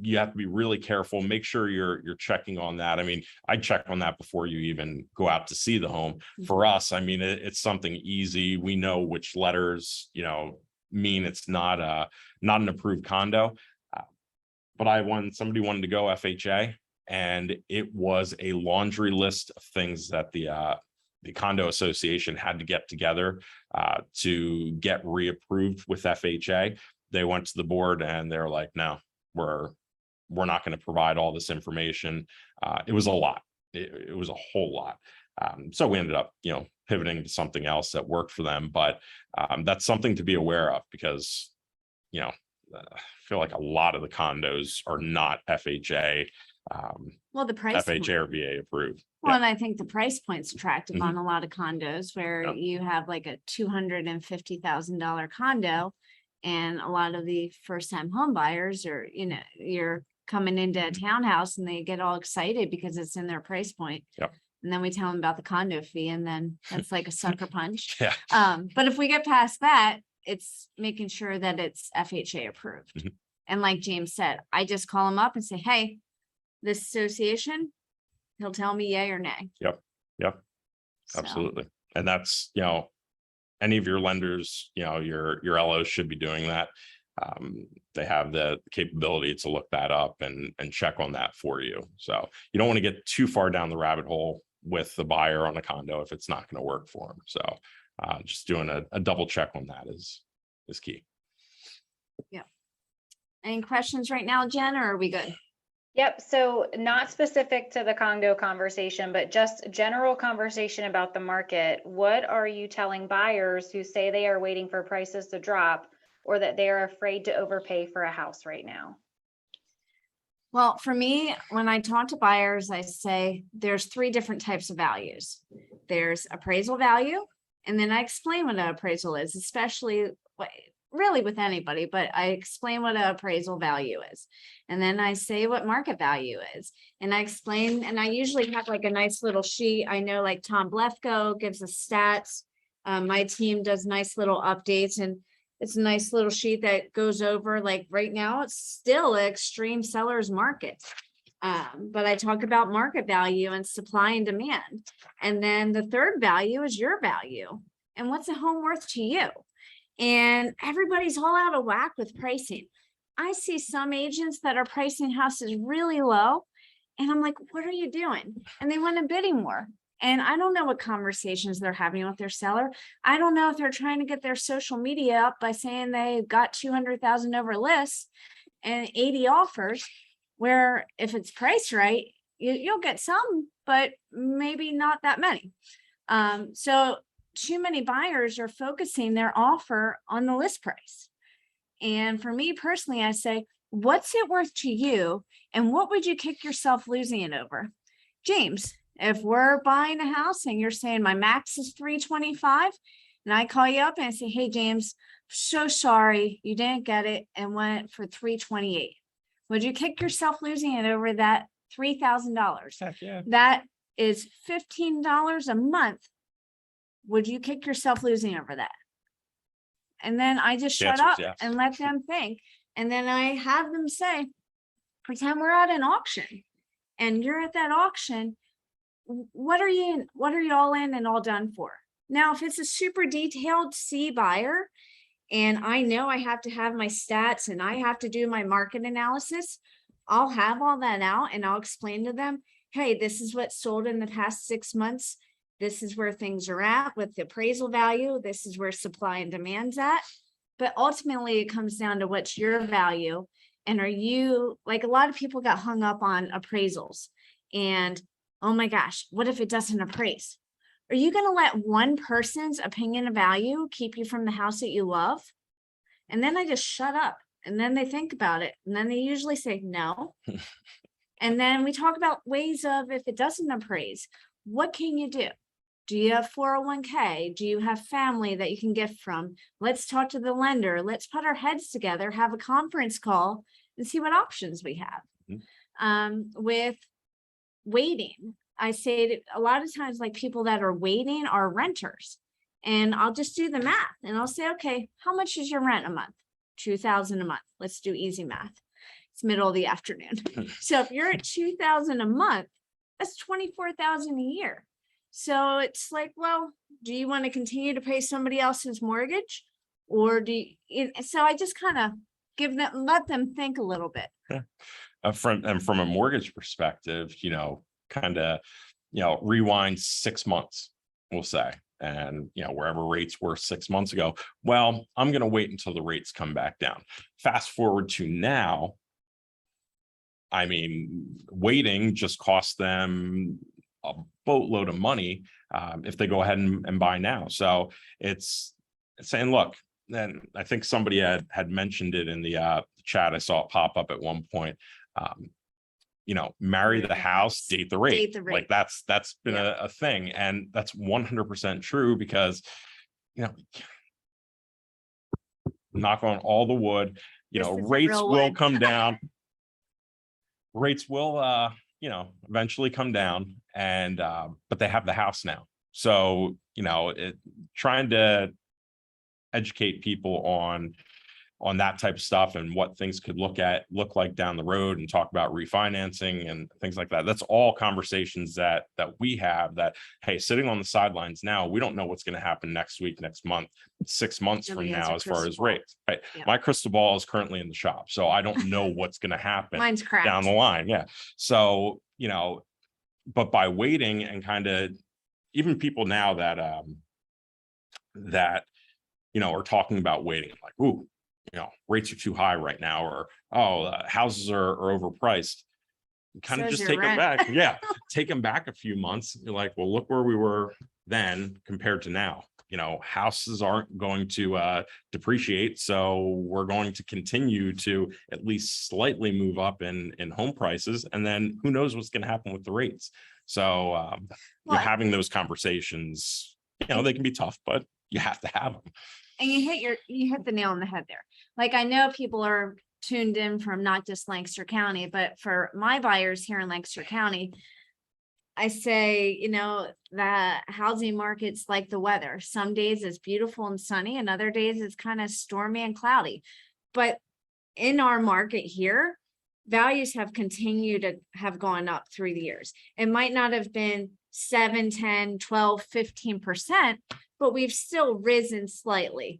you have to be really careful. Make sure you're checking on that. I mean, I'd check on that before you even go out to see the home. For us, I mean, it's something easy. We know which letters, mean it's not an approved condo. But somebody wanted to go FHA, and it was a laundry list of things that the condo association had to get together to get reapproved with FHA. They went to the board and they're like, no, we're not going to provide all this information. It was a lot. It was a whole lot. So we ended up, pivoting to something else that worked for them. But that's something to be aware of, because, I feel like a lot of the condos are not FHA, Well, the price point. FHA or VA approved. Well, and I think the price point's attractive Mhm. on a lot of condos where Yep. you have like a $250,000 condo, and a lot of the first time home buyers are, you're coming into a townhouse and they get all excited because it's in their price point. Yep. And then we tell them about the condo fee, and then that's like a sucker punch. Yeah. But if we get past that, it's making sure that it's FHA approved. Mhm. And like James said, I just call him up and say, hey, this association, he'll tell me yay or nay. Yep. So, Absolutely. And that's, any of your lenders, your LOs should be doing that. They have the capability to look that up and check on that for you. So you don't want to get too far down the rabbit hole with the buyer on a condo if it's not going to work for them. So just doing a double check on that is key. Any questions right now, Jen, or are we good? Yep, so not specific to the condo conversation, but just general conversation about the market. What are you telling buyers who say they are waiting for prices to drop or that they are afraid to overpay for a house right now? Well, for me, when I talk to buyers, I say there's 3 different types of values. There's appraisal value, and then I explain what an appraisal is, especially really with anybody, but I explain what an appraisal value is. And then I say what market value is. And I explain, and I usually have like a nice little sheet. I know like Tom Blefko gives us stats. My team does nice little updates, and it's a nice little sheet that goes over, like right now, it's still an extreme seller's market. But I talk about market value and supply and demand. And then the third value is your value. And what's a home worth to you? And everybody's all out of whack with pricing. I see some agents that are pricing houses really low, and I'm like, what are you doing? And they want a bidding war. And I don't know what conversations they're having with their seller. I don't know if they're trying to get their social media up by saying they got 200,000 over lists and 80 offers, where if it's priced right, you'll get some, but maybe not that many. So too many buyers are focusing their offer on the list price. And for me personally, I say, what's it worth to you? And what would you kick yourself losing it over? James, if we're buying a house and you're saying my max is 325, and I call you up and I say, hey, James, so sorry, you didn't get it and went for 328. Would you kick yourself losing it over that $3,000? Heck yeah. That is $15 a month. Would you kick yourself losing over that? And then I just The shut answer is up yes. and let them think. And then I have them say, pretend we're at an auction and you're at that auction. What are you all in and all done for? Now, if it's a super detailed C buyer, and I know I have to have my stats and I have to do my market analysis, I'll have all that out and I'll explain to them, hey, this is what sold in the past 6 months. This is where things are at with the appraisal value. This is where supply and demand's at. But ultimately, it comes down to what's your value. And are you, like, a lot of people got hung up on appraisals. And, oh my gosh, what if it doesn't appraise? Are you going to let one person's opinion of value keep you from the house that you love? And then I just shut up. And then they think about it. And then they usually say no. And then we talk about ways of, if it doesn't appraise, what can you do? Do you have 401k? Do you have family that you can gift from? Let's talk to the lender. Let's put our heads together, have a conference call and see what options we have. With waiting, I say that a lot of times, like, people that are waiting are renters. And I'll just do the math and I'll say, okay, how much is your rent a month? $2,000 a month. Let's do easy math. It's middle of the afternoon. So if you're at $2,000 a month, that's $24,000 a year. So it's like, well, do you want to continue to pay somebody else's mortgage? Or do you, so I just kind of let them think a little bit. From a mortgage perspective, rewind 6 months, we'll say, and wherever rates were 6 months ago, well, I'm going to wait until the rates come back down. Fast forward to now, I mean, waiting just costs them a boatload of money if they go ahead and buy now. So it's saying, look, then I think somebody had mentioned it in the chat. I saw it pop up at one point. Marry the house, date the rate. Date the rate. Like that's been a thing, and that's 100% true because knock on all the wood, rates will come down. Rates will eventually come down, and but they have the house now. So trying to educate people on on that type of stuff and what things could look like down the road, and talk about refinancing and things like that. That's all conversations that we have, that, hey, sitting on the sidelines now, we don't know what's going to happen next week, next month, 6 months Nobody from has a now, as far crystal as ball. rates. Right. Yeah. My crystal ball is currently in the shop, so I don't know what's going to happen Mine's cracked. down the line. Yeah. So, but by waiting, and kind of, even people now that are talking about waiting, like, ooh, rates are too high right now, or, houses are overpriced. Kind of So is just your take them rent. back. Yeah. Take them back a few months. You're like, well, look where we were then compared to now. Houses aren't going to depreciate. So we're going to continue to at least slightly move up in home prices. And then who knows what's going to happen with the rates. So Well, having those conversations, they can be tough, but you have to have them. And you hit the nail on the head there. Like, I know people are tuned in from not just Lancaster County, but for my buyers here in Lancaster County, I say, the housing market's like the weather. Some days it's beautiful and sunny, and other days it's kind of stormy and cloudy. But in our market here, values have continued to have gone up through the years. It might not have been 7, 10, 12, 15%, but we've still risen slightly.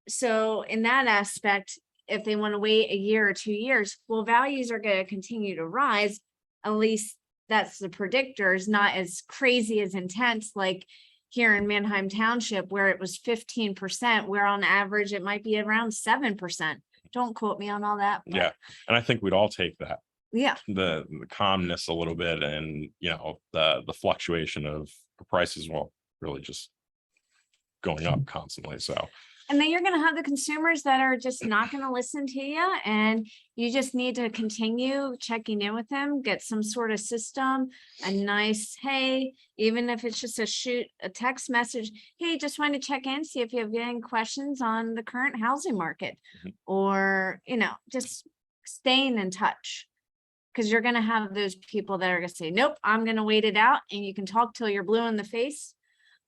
So in that aspect, if they want to wait a year or 2 years, well, values are going to continue to rise. At least that's the predictors, not as crazy as intense like here in Manheim Township, where it was 15%, where on average it might be around 7%. Don't quote me on all that. But Yeah. And I think we'd all take that. yeah. The calmness a little bit, and the fluctuation of prices, well, really just going up constantly. So, And then you're going to have the consumers that are just not going to listen to you, and you just need to continue checking in with them, get some sort of system, a nice, hey, even if it's just a text message, hey, just want to check in, see if you have any questions on the current housing market, or, just staying in touch. Because you're going to have those people that are going to say, nope, I'm going to wait it out, and you can talk till you're blue in the face.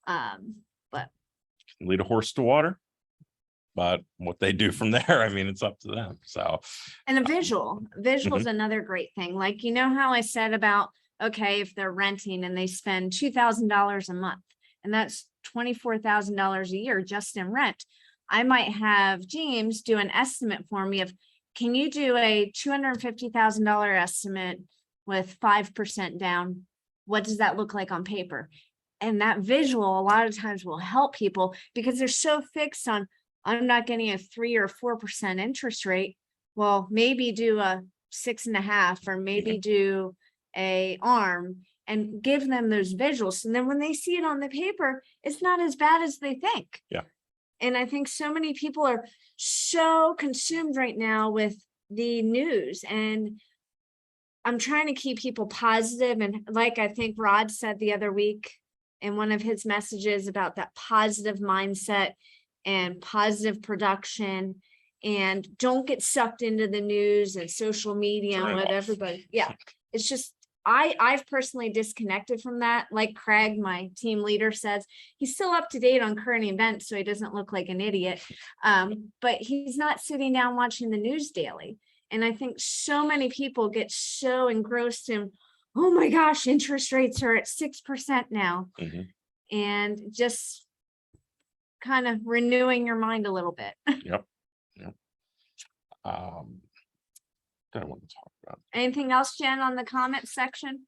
But lead a horse to water. But what they do from there, I mean, it's up to them. So, and a visual is another great thing. Like, how I said about, okay, if they're renting and they spend $2,000 a month, and that's $24,000 a year just in rent, I might have James do an estimate for me of, can you do a $250,000 estimate with 5% down? What does that look like on paper? And that visual a lot of times will help people, because they're so fixed on, I'm not getting a 3 or 4% interest rate. Well, maybe do a 6.5, or maybe do a ARM, and give them those visuals. And then when they see it on the paper, it's not as bad as they think. Yeah. And I think so many people are so consumed right now with the news, and I'm trying to keep people positive. And like I think Rod said the other week in one of his messages about that positive mindset and positive production, and don't get sucked into the news and social media and what everybody. Yeah. It's just, I've personally disconnected from that. Like Craig, my team leader, says, he's still up to date on current events, so he doesn't look like an idiot. But he's not sitting down watching the news daily. And I think so many people get so engrossed in, oh my gosh, interest rates are at 6% now. And just kind of renewing your mind a little bit. Yep. Don't want to talk about. Anything else, Jen, on the comment section?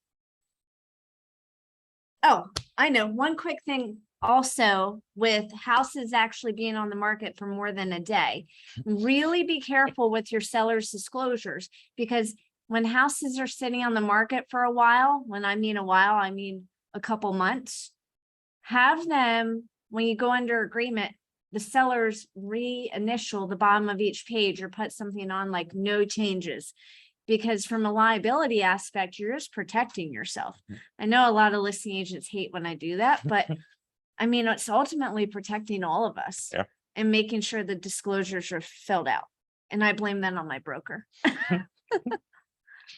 Oh, I know. One quick thing also, with houses actually being on the market for more than a day, really be careful with your seller's disclosures, because when houses are sitting on the market for a while, when I mean a while, I mean a couple months, have them, when you go under agreement, the sellers reinitial the bottom of each page, or put something on like no changes, because from a liability aspect, you're just protecting yourself. I know a lot of listing agents hate when I do that, but I mean, it's ultimately protecting all of us. Yeah. And making sure the disclosures are filled out. And I blame that on my broker.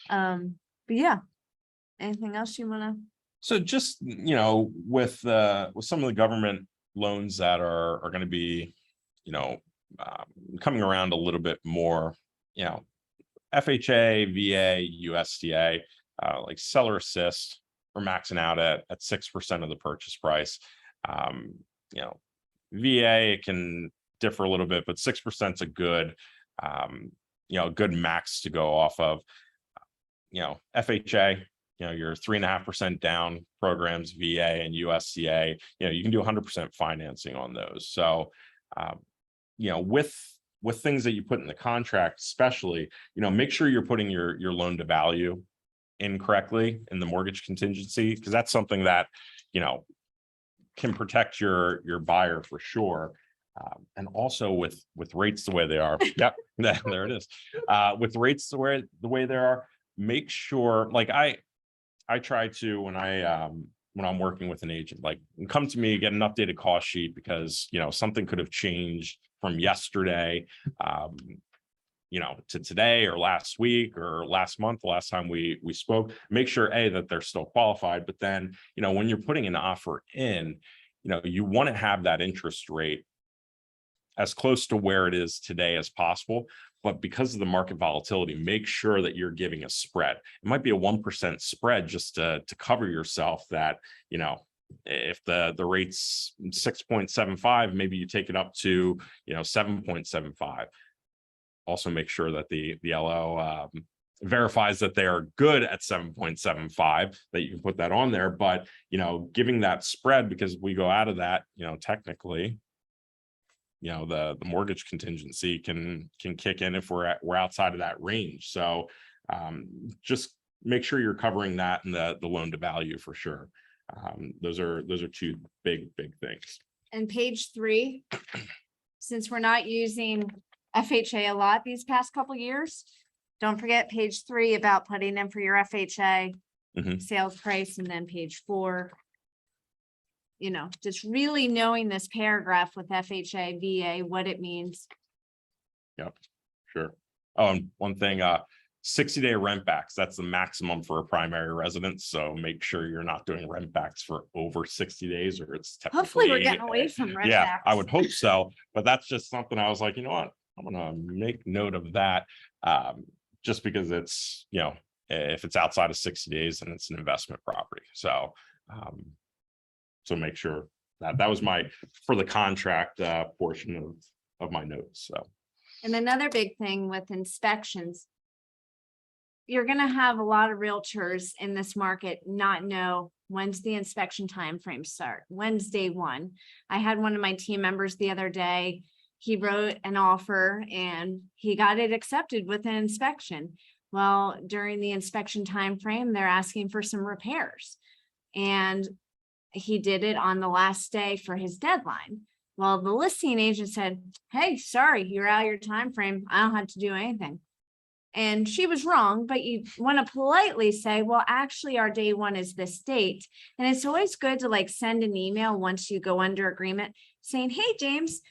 But yeah, anything else you want to? So just, with some of the government loans that are going to be, coming around a little bit more, FHA, VA, USDA, like seller assist, we're maxing out at 6% of the purchase price. VA, it can differ a little bit, but 6% is a good, good max to go off of. FHA, your 3.5% down programs, VA and USDA, you can do 100% financing on those. So, with things that you put in the contract, especially, make sure you're putting your loan to value in correctly in the mortgage contingency, because that's something that, can protect your buyer for sure. And also with rates the way they are, yep, there it is. With rates the way they are, make sure, like I try to, when I'm working with an agent, like come to me, get an updated cost sheet, because something could have changed from yesterday to today or last week or last month, the last time we spoke. Make sure that they're still qualified, but then when you're putting an offer in, you want to have that interest rate as close to where it is today as possible. But because of the market volatility, make sure that you're giving a spread. It might be a 1% spread just to cover yourself, that if the rate's 6.75, maybe you take it up to 7.75. Also make sure that the LO verifies that they are good at 7.75, that you can put that on there. But giving that spread, because we go out of that, technically, the mortgage contingency can kick in if we're outside of that range. So just make sure you're covering that in the loan to value for sure. Those are two big things. And page 3, since we're not using FHA a lot these past couple years, don't forget page 3 about putting in for your FHA sales price, and then page 4, just really knowing this paragraph with FHA, VA, what it means. Yep, sure. Oh, and one thing, 60-day rent backs, that's the maximum for a primary residence. So make sure you're not doing rent backs for over 60 days, or it's Hopefully we're getting away from rent backs. I would hope so. But that's just something I was like, you know what, I'm gonna make note of that, just because it's, if it's outside of 60 days, then it's an investment property. So so make sure that was for the contract portion of my notes. So, and another big thing with inspections, you're going to have a lot of realtors in this market not know when's the inspection time frame start, when's day one. I had one of my team members the other day, he wrote an offer and he got it accepted with an inspection. Well, during the inspection time frame, they're asking for some repairs, and he did it on the last day for his deadline. Well, the listing agent said, "Hey, sorry, you're out of your time frame. I don't have to do anything." And she was wrong, but you want to politely say, well, actually our day one is this date. And it's always good to send an email once you go under agreement saying, "Hey, James,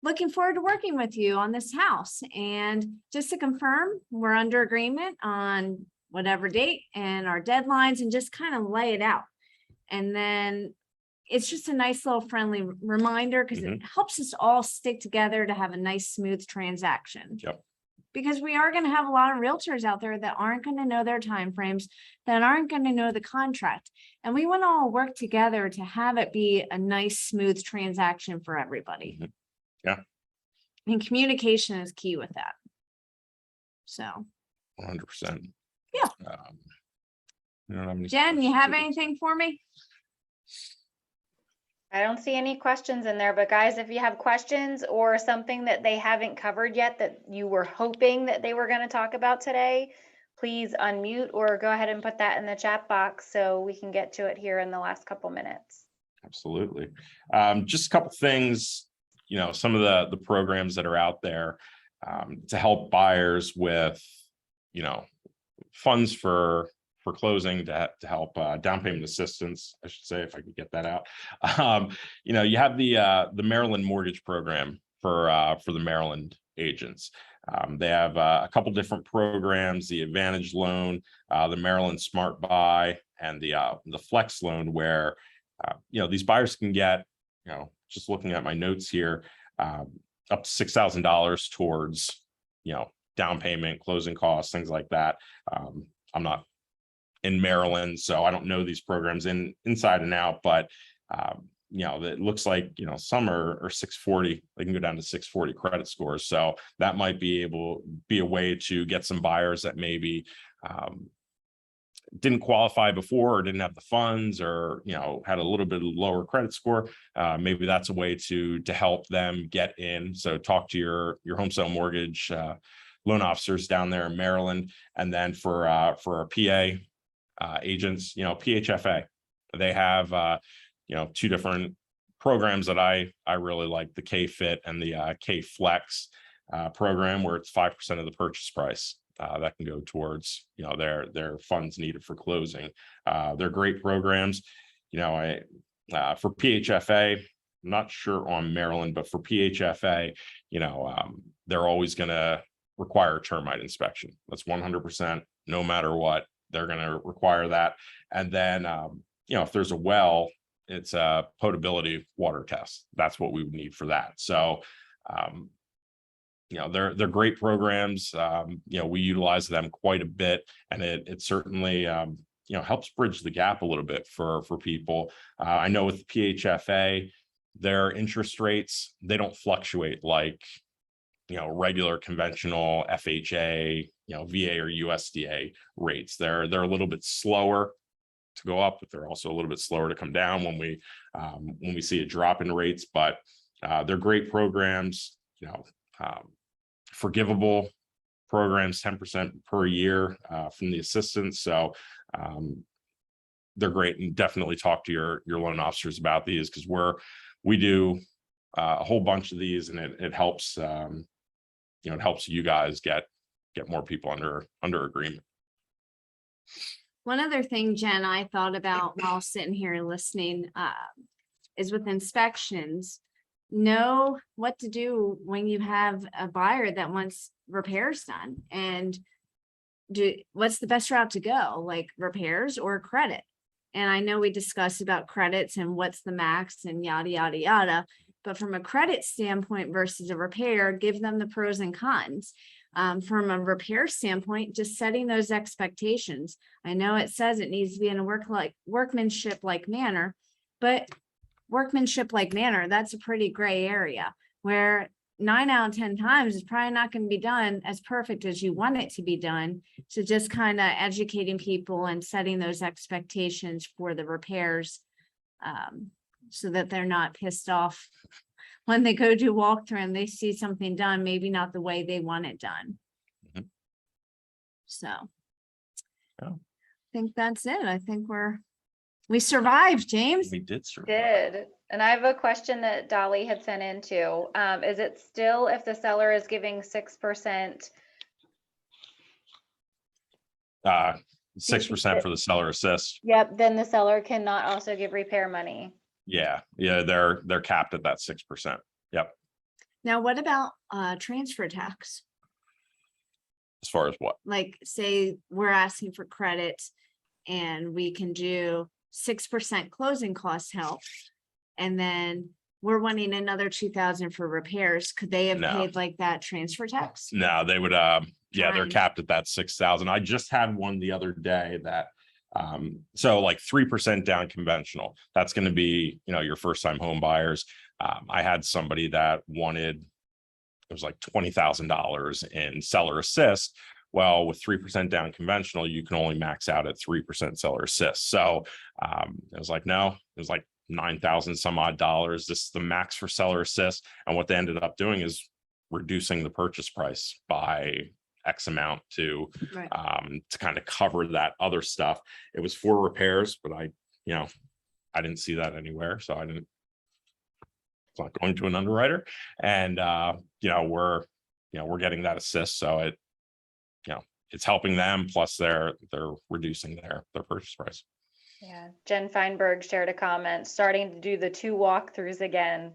looking forward to working with you on this house. And just to confirm, we're under agreement on whatever date and our deadlines," and just kind of lay it out. And then it's just a nice little friendly reminder, because it helps us all stick together to have a nice, smooth transaction. Yep. Because we are going to have a lot of realtors out there that aren't going to know their timeframes, that aren't going to know the contract. And we want to all work together to have it be a nice, smooth transaction for everybody. Yeah. And communication is key with that. So 100%. Yeah. Jen, you have anything for me? I don't see any questions in there, but guys, if you have questions or something that they haven't covered yet that you were hoping that they were going to talk about today, please unmute or go ahead and put that in the chat box so we can get to it here in the last couple minutes. Absolutely. Just a couple things, some of the programs that are out there to help buyers with, funds for closing, to help down payment assistance, I should say, if I could get that out. You have the Maryland mortgage program for the Maryland agents. They have a couple different programs: the Advantage loan, the Maryland Smart Buy, and the Flex loan, where these buyers can get, just looking at my notes here, up to $6,000 towards, down payment, closing costs, things like that. I'm not in Maryland, so I don't know these programs inside and out, but it looks like, some are 640, they can go down to 640 credit scores. So that might be a way to get some buyers that maybe didn't qualify before or didn't have the funds or, had a little bit lower credit score. Maybe that's a way to help them get in. So talk to your home sale mortgage loan officers down there in Maryland. And then for our PA agents, PHFA, they have, two different programs that I really like, the K-Fit and the K-Flex program, where it's 5% of the purchase price that can go towards, their funds needed for closing. They're great programs. For PHFA, I'm not sure on Maryland, but for PHFA, they're always going to require a termite inspection. That's 100%, no matter what, they're going to require that. And then, if there's a well, it's a potability water test. That's what we would need for that. So, they're great programs. We utilize them quite a bit, and it certainly, helps bridge the gap a little bit for people. I know with the PHFA, their interest rates, they don't fluctuate like, regular conventional FHA, VA or USDA rates. They're a little bit slower to go up, but they're also a little bit slower to come down when we see a drop in rates. But they're great programs, forgivable programs, 10% per year from the assistance. So they're great, and definitely talk to your loan officers about these, because we do a whole bunch of these, and it helps it helps you guys get more people under agreement. One other thing, Jen, I thought about while sitting here listening is with inspections, know what to do when you have a buyer that wants repairs done, and what's the best route to go, like repairs or credit. And I know we discussed about credits and what's the max and yada, yada, yada. But from a credit standpoint versus a repair, give them the pros and cons. From a repair standpoint, just setting those expectations. I know it says it needs to be in a workmanship-like manner, but workmanship-like manner, that's a pretty gray area where 9 out of 10 times is probably not going to be done as perfect as you want it to be done. So just kind of educating people and setting those expectations for the repairs, so that they're not pissed off when they go do walkthrough and they see something done, maybe not the way they want it done. Mhm. So Yeah. I think that's it. I think we survived, James. We did survive. Did. And I have a question that Dolly had sent in too. Is it still, if the seller is giving 6%? 6% for the seller assist. Yep, then the seller cannot also give repair money. Yeah, they're capped at that 6%. Yep. Now, what about transfer tax? As far as what? Like, say we're asking for credit and we can do 6% closing cost help, and then we're wanting another 2,000 for repairs. Could they have No. paid like that transfer tax? No, they would. They're Fine. capped at that 6,000. I just had one the other day that, so like 3% down conventional. That's going to be, your first time home buyers. I had somebody that wanted, it was like $20,000 in seller assist. Well, with 3% down conventional, you can only max out at 3% seller assist. So it was like, no, it was like 9,000 some odd dollars. This is the max for seller assist. And what they ended up doing is reducing the purchase price by X amount to Right. To kind of cover that other stuff. It was for repairs, but I didn't see that anywhere. So it's not going to an underwriter. And we're getting that assist. So it's helping them, plus they're reducing their purchase price. Yeah, Jen Feinberg shared a comment, starting to do the 2 walkthroughs again.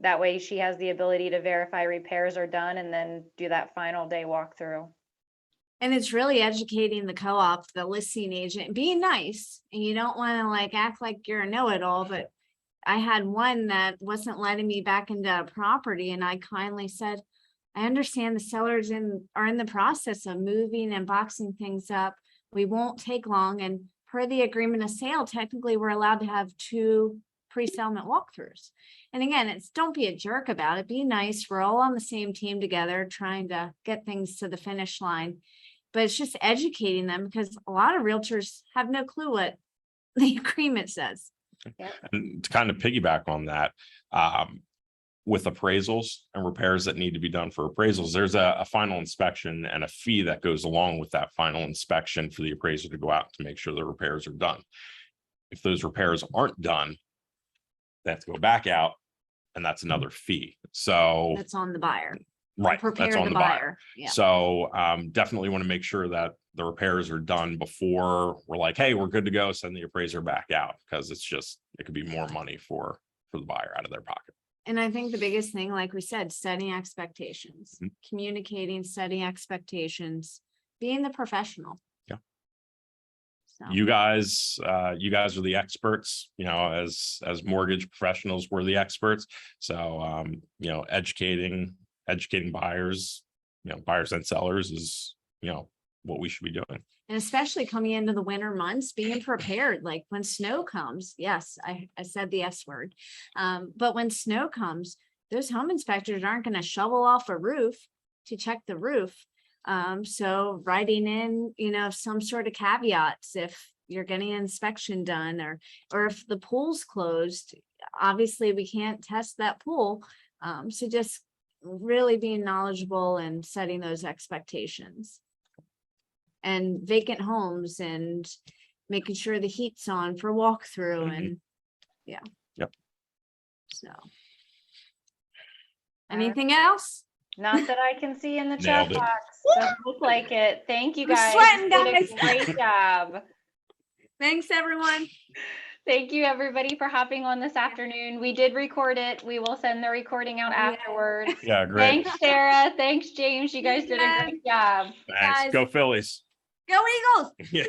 That way she has the ability to verify repairs are done and then do that final day walkthrough. And it's really educating the co-op, the listing agent, being nice. And you don't want to like act like you're a know-it-all, but I had one that wasn't letting me back into a property, and I kindly said, I understand the sellers are in the process of moving and boxing things up. We won't take long, and per the agreement of sale, technically, we're allowed to have 2 pre-settlement walkthroughs. And again, it's don't be a jerk about it. Be nice. We're all on the same team together, trying to get things to the finish line. But it's just educating them, because a lot of realtors have no clue what the agreement says. And to kind of piggyback on that, with appraisals and repairs that need to be done for appraisals, there's a final inspection and a fee that goes along with that final inspection for the appraiser to go out to make sure the repairs are done. If those repairs aren't done, they have to go back out, and that's another fee. So, That's on the buyer. right, Prepare that's on the the buyer. buyer. Yeah. So definitely want to make sure that the repairs are done before we're like, hey, we're good to go, send the appraiser back out, because it could be more money for the buyer out of their pocket. And I think the biggest thing, like we said, setting expectations, Mhm. communicating, setting expectations, being the professional. Yeah. So, You guys are the experts, as mortgage professionals, we're the experts. So educating buyers, buyers and sellers is, what we should be doing. and especially coming into the winter months, being prepared, like when snow comes, yes, I said the S word. But when snow comes, those home inspectors aren't going to shovel off a roof to check the roof. So writing in, some sort of caveats, if you're getting an inspection done, or if the pool's closed, obviously we can't test that pool. So just really being knowledgeable and setting those expectations. And vacant homes, and making sure the heat's on for walkthrough. Mhm. And yeah. Yep. So. Anything else? Not that I can see in the chat Nailed it. box. Doesn't look like it. Thank you I'm guys. sweating, You did guys. a great job. Thanks, everyone. Thank you, everybody, for hopping on this afternoon. We did record it. We will send the recording out Yeah. afterwards. Yeah, great. Thanks, Sarah. Thanks, James. You guys did a great job. Thanks. guys. Go Phillies. Go Eagles. Yeah.